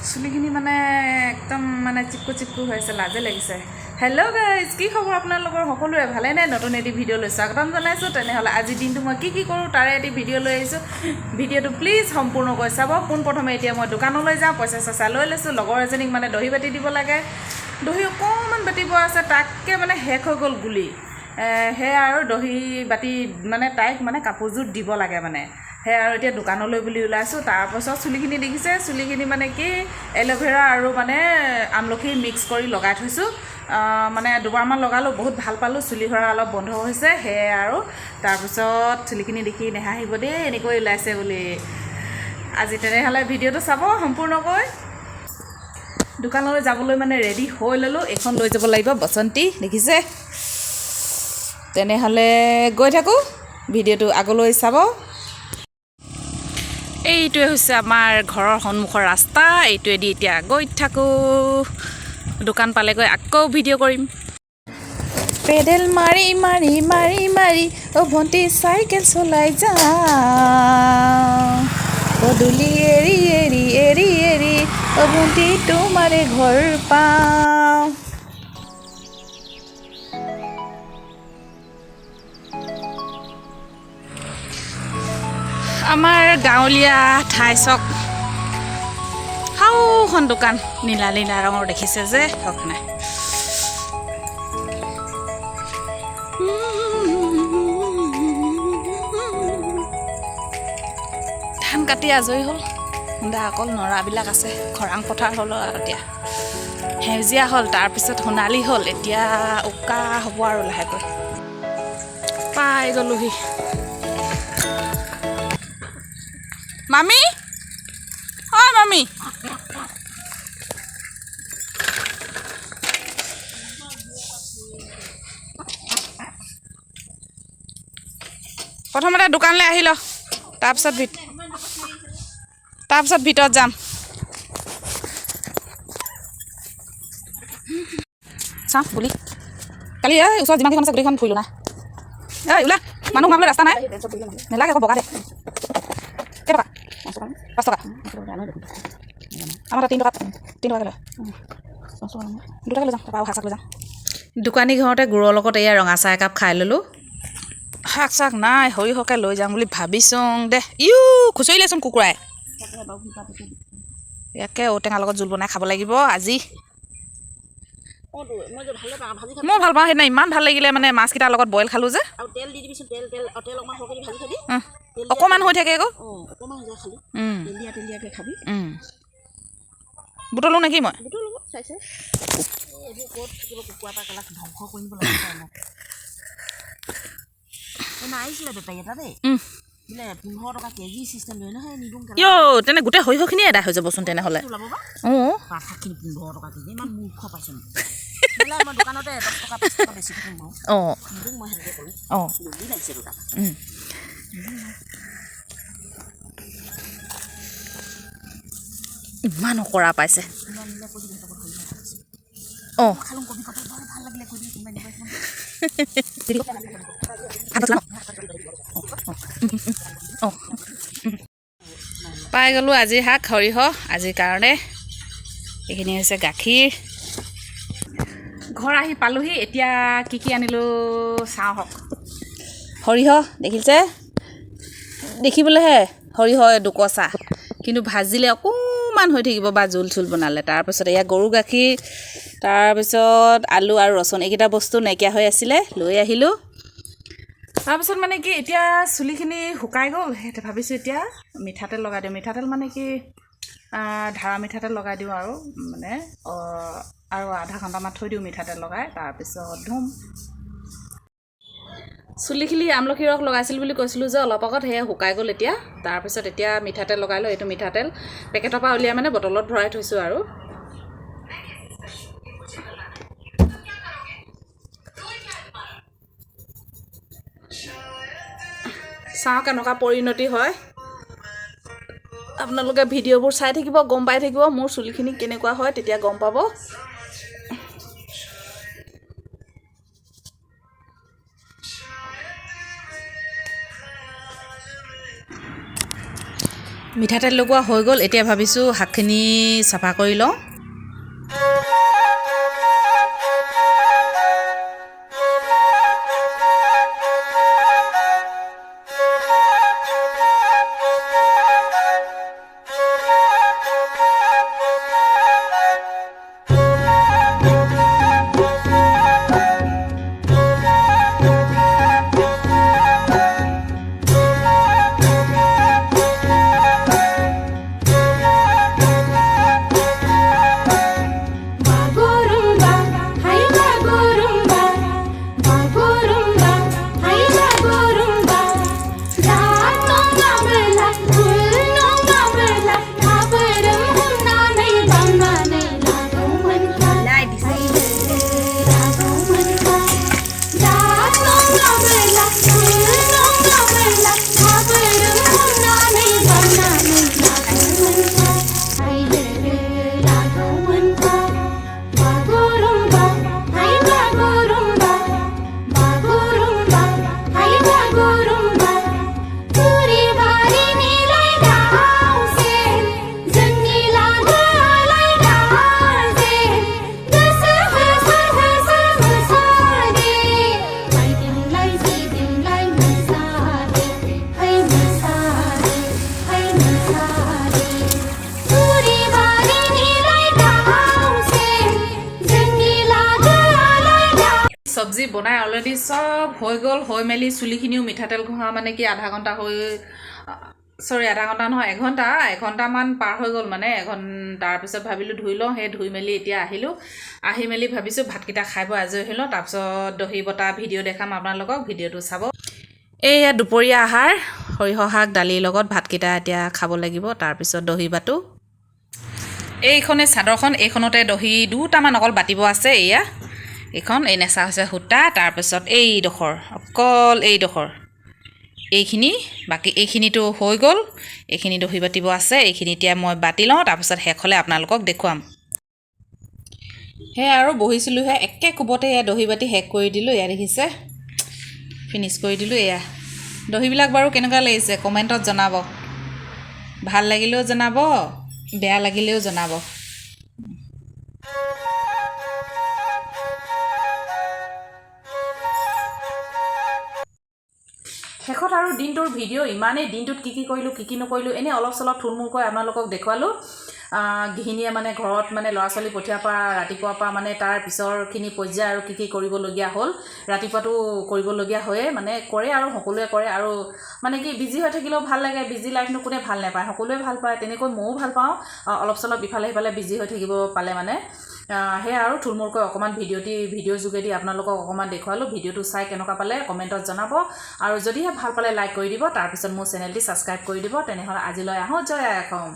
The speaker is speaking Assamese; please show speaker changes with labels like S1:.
S1: চুলিখিনি মানে একদম মানে চিপকু হৈ আছে, লাজে লাগিছে। হেল্ল' গাইজ, কি খবৰ আপোনালোকৰ? সকলোৰে ভালেনে? নতুন এটি ভিডিঅ' লৈ স্বাগতম জনাইছোঁ। তেনেহ'লে আজিৰ দিনটো মই কি কৰোঁ তাৰে এটি ভিডিঅ' লৈ আহিছোঁ। ভিডিঅ'টো প্লিজ সম্পূৰ্ণকৈ চাব। পোনপ্ৰথমে এতিয়া মই দোকানলৈ যাওঁ, পইচা লৈ লৈছোঁ। লগৰ এজনীক মানে দহি বাতি দিব লাগে, দহি অকণমান বাতিব আছে, তাকে মানে শেষ হৈ গ'ল গুলি। সেয়া আৰু দহি বাতি মানে তাইক মানে কাপোৰযোৰ দিব লাগে মানে সেয়া আৰু এতিয়া দোকানলৈ বুলি ওলাইছোঁ। তাৰপাছত চুলিখিনি দেখিছে, চুলিখিনি মানে কি এল'ভেৰা আৰু মানে আমলখি মিক্স কৰি লগাই থৈছোঁ। মানে দুবাৰমান লগালোঁ, বহুত ভাল পালোঁ, চুলি সৰা অলপ বন্ধ হৈছে। সেয়াই আৰু তাৰপিছত চুলিখিনি দেখি নেহাঁহিব দেই এনেকৈ ওলাইছে বুলি। আজি তেনেহ'লে ভিডিঅ'টো চাব সম্পূৰ্ণকৈ। দোকানলৈ যাবলৈ মানে ৰেডি হৈ ল'লোঁ। এইখন লৈ যাব লাগিব বসন্তী, দেখিছে। তেনেহ'লে গৈ থাকোঁ, ভিডিঅ'টো আগলৈ চাব। এইটোৱে হৈছে আমাৰ ঘৰৰ সন্মুখৰ ৰাস্তা, এইটোৱেদি এতিয়া গৈ থাকোঁ। দোকান পালেগৈ আকৌ ভিডিঅ' কৰিম। পেডেল মাৰি মাৰি মাৰি মাৰি অ' ভণ্টি চাইকেল চলাই যাওঁ, পদূলি এৰি এৰি এৰি এৰি অ' ভণ্টি তোমাৰে ঘৰ পাওঁ। আমাৰ গাঁৱলীয়া ঠাই চক হাওখন দোকান নীলা নীলা ৰঙৰ দেখিছে যে সখনে। ধান কাটি আজৰি হ'ল, খুন্দা অকল নৰাবিলাক আছে। খৰাং পথাৰ হ'ল আৰু এতিয়া সেউজীয়া হ'ল, তাৰপিছত সোণালী হ'ল, এতিয়া উকা হ'ব আৰু লাহেকৈ। পাই গ'লোহি। মামী, অ' মামী, প্ৰথমতে দোকানলৈ আহি ল, তাৰপিছত ভিতৰত যাম। চাওঁ বুলি কালি ওচৰত যিমানখন আছে গোটেইখন ফুৰিলোঁ নাই। ওলা, মানুহ সোমাবলৈ ৰাস্তা নাই, নেলাগে আকৌ বগা দে। কেইটকা? 5 টকা। আমাৰ তাত 3 টকাকৈ লয়। 2 টকাকৈ লৈ যাওঁ, তাৰপৰা আৰু শাক লৈ যাওঁ। দোকানী ঘৰতে গুৰৰ লগত এয়া ৰঙা চাহ একাপ খাই ল'লোঁ। শাক চাক নাই, সৰিয়হকে লৈ যাম বুলি ভাবিছোঁ দে। খুচৰিলেচোন কুকুৰাই। ইয়াকে ঔটেঙাৰ লগত জোল বনাই খাব লাগিব আজি। মই ভাল পাওঁ, সেইদিনা ইমান ভাল লাগিলে মানে মাছকেইটাৰ লগত বইল খালোঁ যে। তেল দি দিবিচোন, তেল অকণমান সৰহকৈ ভাজি থবি, অকণমান হৈ থাকে আকৌ। তেলীয়াকৈ খাবি। বুটলো নেকি মই? বুটলো চাইছে। এইবোৰ ক'ত থাকিব, কুকুৰা এটা কেলাক ধ্বংস কৰিব লাগে। আহিছিলে বেপাৰী এটা দেই, বোলে 15 টকা কেজি চিষ্টেম লৈ নহয় নিদোঁ। তেনে গোটেই সৰিয়হখিনিয়ে এদাই হৈ যাবচোন তেনেহ'লে। অঁ, পাতশাকখিনি 15 টকা কেজি, ইমান মূৰ্খ পাইছোঁ মই দোকানতে 10 টকা 5 টকা বেছি থাকিম বাৰু। অঁ, নিদোঁ মই সেনেকৈ ক'লোঁ। অঁ, জলদি লাগিছে দোকান। ইমান অকৰা পাইছে। অঁ, পাই গ'লোঁ আজিৰ শাক সৰিয়হ আজিৰ কাৰণে। এইখিনি হৈছে গাখীৰ। ঘৰ আহি পালোহি, এতিয়া কি আনিলোঁ চাওঁ হওক। সৰিয়হ দেখিছে, দেখিবলৈহে সৰিয়হ দুকচা, কিন্তু ভাজিলে অকণমান হৈ থাকিব বা জোল চোল বনালে। তাৰপিছত এয়া গৰু গাখীৰ, তাৰপিছত আলু আৰু ৰচুন, এইকেইটা বস্তু নাইকিয়া হৈ আছিলে, লৈ আহিলোঁ। তাৰপিছত মানে কি এতিয়া চুলিখিনি শুকাই গ'ল, সেইটো ভাবিছোঁ এতিয়া মিঠাতেল লগাই দিওঁ। মিঠাতেল মানে কি ধাৰা মিঠাতেল লগাই দিওঁ আৰু মানে আৰু আধা ঘণ্টামান থৈ দিওঁ মিঠাতেল লগাই, তাৰপিছত ধুম। চুলিখিনি আমলখি ৰস লগাইছিল বুলি কৈছিলোঁ যে অলপ আগত, সেয়া শুকাই গ'ল এতিয়া। তাৰপিছত এতিয়া মিঠাতেল লগাই লওঁ। এইটো মিঠাতেল পেকেটৰ পৰা উলিয়াই মানে বটলত ভৰাই থৈছোঁ আৰু। চাওঁ কেনেকুৱা পৰিণতি হয়। আপোনালোকে ভিডিঅ'বোৰ চাই থাকিব, গম পাই থাকিব মোৰ চুলিখিনি কেনেকুৱা হয়, তেতিয়া গম পাব। মিঠাতেল লগোৱা হৈ গ'ল। এতিয়া ভাবিছোঁ শাকখিনি চাফা কৰি লওঁ। চব্জি বনাই অলৰেডি চব হৈ গ'ল। হৈ মেলি চুলিখিনিও মিঠাতেল ঘঁহা মানে কি আধা ঘণ্টা নহয়, এঘণ্টামান পাৰ হৈ গ'ল মানে তাৰপিছত ভাবিলোঁ ধুই লওঁ। সেই ধুই মেলি এতিয়া আহি মেলি ভাবিছোঁ ভাতকেইটা খাই বৈ আজৰি হৈ লওঁ। তাৰপিছত দহি বটা ভিডিঅ' দেখাম আপোনালোকক, ভিডিঅ'টো চাব। এইয়া দুপৰীয়া আহাৰ, সৰিয়হ শাক দালিৰ লগত ভাতকেইটা এতিয়া খাব লাগিব। তাৰপিছত দহি বাটো। এইখনে চাদৰখন, এইখনতে দহি দুটামান অকল বাতিব আছে। এইখন এই নেচা হৈছে সূতা। তাৰপিছত অকল এইডোখৰ এইখিনি, বাকী এইখিনিতো হৈ গ'ল। এইখিনি দহি বাতিব আছে। এইখিনি এতিয়া মই বাতি লওঁ, তাৰপিছত শেষ হ'লে আপোনালোকক দেখুৱাম। সেয়া আৰু বহিছিলোঁহে, একে কোবতে দহি বাতি শেষ কৰি দিলোঁ। দেখিছে, ফিনিছ কৰি দিলোঁ। দহিবিলাক বাৰু কেনেকুৱা লাগিছে কমেণ্টত জনাব। ভাল লাগিলেও জনাব, বেয়া লাগিলেও জনাব। শেষত আৰু দিনটোৰ ভিডিঅ' ইমানেই, দিনটোত কি কৰিলোঁ কি নকৰিলোঁ এনেই অলপ চলপ থুলমূলকৈ আপোনালোকক দেখুৱালোঁ। গৃহিণীয়ে মানে ঘৰত মানে ল'ৰা ছোৱালী পঠিওৱাৰ পৰা ৰাতিপুৱাৰ পৰা মানে তাৰ পিছৰখিনি পৰ্যায় আৰু কি কৰিবলগীয়া হ'ল। ৰাতিপুৱাটো কৰিবলগীয়া হয়ে, মানে কৰে আৰু সকলোৱে কৰে। আৰু মানে কি বিজি হৈ থাকিলেও ভাল লাগে। বিজি লাইফনো কোনে ভাল নাপায়, সকলোৱে ভাল পায়। তেনেকৈ ময়ো ভাল পাওঁ অলপ চলপ ইফালে সিফালে বিজি হৈ থাকিব পালে মানে। সেয়া আৰু থুলমূলকৈ অকণমান ভিডিঅ'ৰ যোগেদি আপোনালোকক অকণমান দেখুৱালোঁ। ভিডিঅ'টো চাই কেনেকুৱা পালে কমেণ্টত জনাব। আৰু যদিহে ভাল পালে লাইক কৰি দিব, তাৰপিছত মোৰ চেনেলটি ছাবস্ক্ৰাইব কৰি দিব। তেনেহ'লে আজিলৈ আহোঁ। জয় আই অসম।